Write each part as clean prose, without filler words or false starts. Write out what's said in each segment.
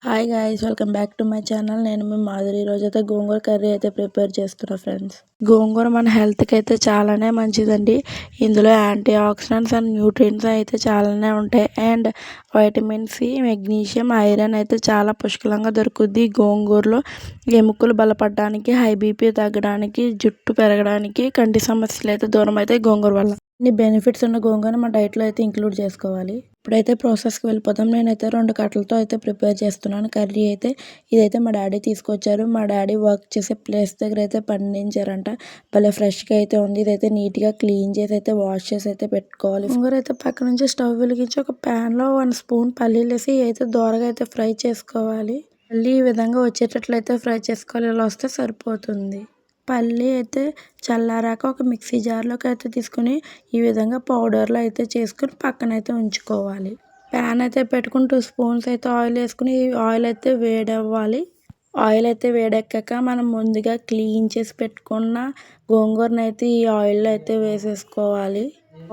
Hi guys, welcome back to my channel. నేను మీ మాధురి. రోజైతే గోంగూర curry అయితే ప్రిపేర్ చేస్తున్నా ఫ్రెండ్స్. గోంగూర మన హెల్త్కి అయితే చాలానే మంచిదండి. ఇందులో యాంటీ ఆక్సిడెంట్స్ అండ్ న్యూట్రియంట్స్ అయితే చాలానే ఉంటాయి. And vitamin C, magnesium, iron అయితే చాలా పుష్కలంగా దొరుకుద్ది గోంగూరలో. ఎముకలు బలపడడానికి, హై బీపీ తగ్గడానికి, జుట్టు పెరగడానికి, కంటి సమస్యలు అయితే దూరం అయితే గోంగూర వల్ల. ఇన్ని బెనిఫిట్స్ ఉన్న గోంగూర మా డైట్లో అయితే ఇంక్లూడ్ చేసుకోవాలి. ఇప్పుడైతే ప్రాసెస్కి వెళ్ళిపోతాం. నేనైతే 2 కట్టలతో అయితే ప్రిపేర్ చేస్తున్నాను కర్రీ అయితే. ఇదైతే మా డాడీ తీసుకొచ్చారు. మా డాడీ వర్క్ చేసే ప్లేస్ దగ్గర అయితే పండించారంట. భలే ఫ్రెష్గా అయితే ఉంది. ఇదైతే నీట్గా క్లీన్ చేసి అయితే వాష్ చేసి అయితే పెట్టుకోవాలి. గోంగూర అయితే పక్క నుంచి స్టవ్ వెలిగించి ఒక ప్యాన్లో 1 స్పూన్ పల్లీలు వేసి అయితే దోరగా అయితే ఫ్రై చేసుకోవాలి. పల్లి ఈ విధంగా వచ్చేటట్లయితే ఫ్రై చేసుకోవాలి. ఇలా వస్తే సరిపోతుంది. పల్లి అయితే చల్లారాక ఒక మిక్సీ జార్లోకి అయితే తీసుకుని ఈ విధంగా పౌడర్లో అయితే చేసుకుని పక్కనైతే ఉంచుకోవాలి. ప్యాన్ అయితే పెట్టుకుని 2 స్పూన్స్ అయితే ఆయిల్ వేసుకుని ఆయిల్ అయితే వేడవ్వాలి. ఆయిల్ అయితే వేడెక్కాక మనం ముందుగా క్లీన్ చేసి పెట్టుకున్న గోంగూరను అయితే ఈ ఆయిల్లో అయితే వేసేసుకోవాలి.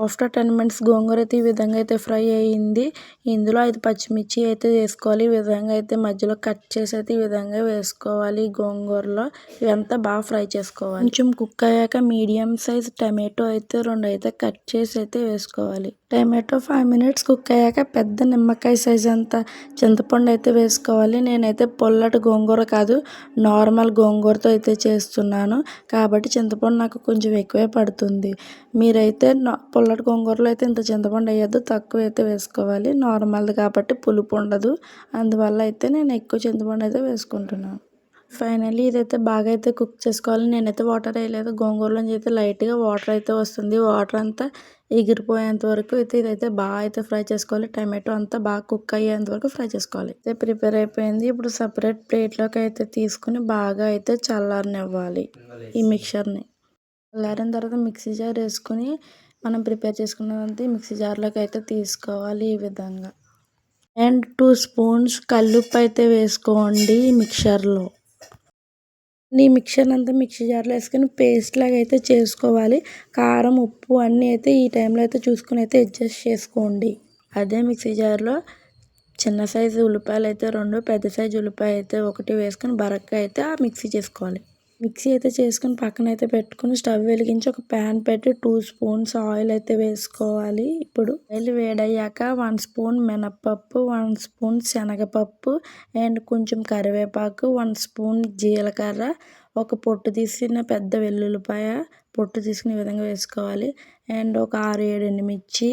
ఆఫ్టర్ 10 మినిట్స్ గోంగూర అయితే ఈ విధంగా అయితే ఫ్రై అయ్యింది. ఇందులో 5 పచ్చిమిర్చి అయితే వేసుకోవాలి. ఈ విధంగా అయితే మధ్యలో కట్ చేసి అయితే ఈ విధంగా వేసుకోవాలి. గోంగూరలో ఇవంతా బాగా ఫ్రై చేసుకోవాలి. కొంచెం కుక్ అయ్యాక మీడియం సైజ్ టమాటో అయితే 2 అయితే కట్ చేసి అయితే వేసుకోవాలి. టమాటో 5 మినిట్స్ కుక్ అయ్యాక పెద్ద నిమ్మకాయ సైజ్ అంత చింతపండు అయితే వేసుకోవాలి. నేనైతే పొల్లటి గోంగూర కాదు, నార్మల్ గోంగూరతో అయితే చేస్తున్నాను కాబట్టి చింతపండు నాకు కొంచెం ఎక్కువే పడుతుంది. మీరైతే పొల్లటి గోంగూరలో అయితే ఇంత చింతపండు వేయద్దు, తక్కువ అయితే వేసుకోవాలి. నార్మల్ది కాబట్టి పులుపు ఉండదు. అందువల్ల అయితే నేను ఎక్కువ చింతపండు అయితే వేసుకుంటున్నాను. ఫైనల్లీ ఇదైతే బాగా అయితే కుక్ చేసుకోవాలి. నేనైతే వాటర్ వేయలేదు. గోంగూరలోంచి అయితే లైట్గా వాటర్ అయితే వస్తుంది. వాటర్ అంతా ఎగిరిపోయేంత వరకు అయితే ఇదైతే బాగా అయితే ఫ్రై చేసుకోవాలి. టమాటో అంతా బాగా కుక్ అయ్యేంత వరకు ఫ్రై చేసుకోవాలి. అయితే ప్రిపేర్ అయిపోయింది. ఇప్పుడు సపరేట్ ప్లేట్లోకి అయితే తీసుకుని బాగా అయితే చల్లారనివ్వాలి ఈ మిక్చర్ని. చల్లారిన తర్వాత మిక్సీ జార్ వేసుకుని మనం ప్రిపేర్ చేసుకున్నదంతా మిక్సీ జార్లోకి అయితే తీసుకోవాలి ఈ విధంగా. అండ్ 2 స్పూన్స్ కల్లుప్పు అయితే వేసుకోండి ఈ మిక్చర్లో. ఈ మిక్చర్ అంతా మిక్సీ జార్లో వేసుకొని పేస్ట్ లాగా అయితే చేసుకోవాలి. కారం, ఉప్పు అన్నీ అయితే ఈ టైంలో అయితే చూసుకుని అయితే అడ్జస్ట్ చేసుకోండి. అదే మిక్సీ జార్లో చిన్న సైజు ఉల్లిపాయలు అయితే 2, పెద్ద సైజు ఉల్లిపాయ అయితే 1 వేసుకొని బరగ్గా అయితే మిక్సీ చేసుకోవాలి. మిక్సీ అయితే చేసుకుని పక్కన అయితే పెట్టుకుని స్టవ్ వెలిగించి ఒక ప్యాన్ పెట్టి 2 స్పూన్స్ ఆయిల్ అయితే వేసుకోవాలి. ఇప్పుడు ఆయిల్ వేడయ్యాక 1 స్పూన్ మినపప్పు, 1 స్పూన్ శనగపప్పు అండ్ కొంచెం కరివేపాకు, 1 స్పూన్ జీలకర్ర, ఒక పొట్టు తీసిన పెద్ద వెల్లుల్లిపాయ పొట్టు తీసుకుని ఈ విధంగా వేసుకోవాలి. అండ్ ఒక 6-7 ఎండుమిర్చి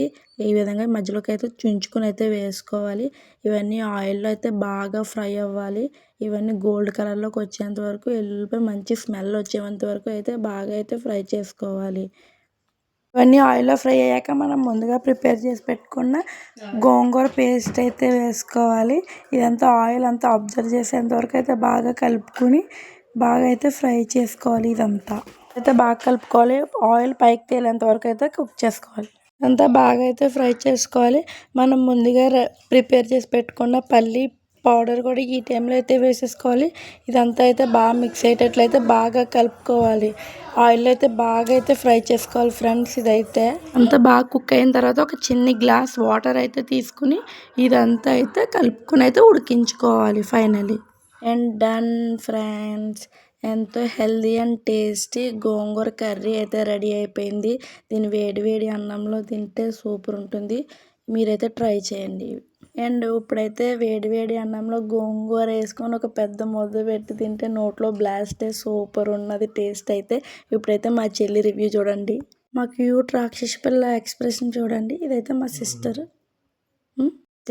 ఈ విధంగా మధ్యలోకి అయితే చుంచుకొని అయితే వేసుకోవాలి. ఇవన్నీ ఆయిల్లో అయితే బాగా ఫ్రై అవ్వాలి. ఇవన్నీ గోల్డ్ కలర్లోకి వచ్చేంత వరకు, వెల్లుల్లిపాయ మంచి స్మెల్ వచ్చేంత వరకు అయితే బాగా అయితే ఫ్రై చేసుకోవాలి. ఇవన్నీ ఆయిల్లో ఫ్రై అయ్యాక మనం ముందుగా ప్రిపేర్ చేసి పెట్టుకున్న గోంగూర పేస్ట్ అయితే వేసుకోవాలి. ఇదంతా ఆయిల్ అంతా అబ్జర్వ్ చేసేంత వరకు అయితే బాగా కలుపుకొని బాగా అయితే ఫ్రై చేసుకోవాలి. ఇదంతా అయితే బాగా కలుపుకోవాలి. ఆయిల్ పైకి తేలేంత వరకు అయితే కుక్ చేసుకోవాలి. అంతా బాగా అయితే ఫ్రై చేసుకోవాలి. మనం ముందుగా ప్రిపేర్ చేసి పెట్టుకున్న పల్లి పౌడర్ కూడా ఈ టైంలో అయితే వేసేసుకోవాలి. ఇదంతా అయితే బాగా మిక్స్ అయ్యేటట్లయితే బాగా కలుపుకోవాలి. ఆయిల్ అయితే బాగా అయితే ఫ్రై చేసుకోవాలి ఫ్రెండ్స్. ఇదైతే అంతా బాగా కుక్ అయిన తర్వాత ఒక చిన్ని గ్లాస్ వాటర్ అయితే తీసుకుని ఇదంతా అయితే కలుపుకుని అయితే ఉడికించుకోవాలి ఫైనలీ. అండ్ డన్ ఫ్రెండ్స్, ఎంతో healthy and tasty gongura curry అయితే రెడీ అయిపోయింది. దీన్ని వేడి వేడి అన్నంలో తింటే సూపర్ ఉంటుంది. మీరైతే ట్రై చేయండి. అండ్ ఇప్పుడైతే వేడి వేడి అన్నంలో గోంగూర వేసుకొని ఒక పెద్ద ముద్ద పెట్టి తింటే నోట్లో బ్లాస్ట్ సూపర్ ఉన్నది టేస్ట్ అయితే. ఇప్పుడైతే మా చెల్లి రివ్యూ చూడండి. మా క్యూట్ రాక్షసి పిల్ల ఎక్స్ప్రెషన్ చూడండి. ఇదైతే మా సిస్టర్.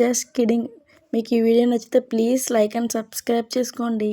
Just kidding. మీకు ఈ వీడియో నచ్చితే ప్లీజ్ లైక్ అండ్ సబ్స్క్రైబ్ చేసుకోండి.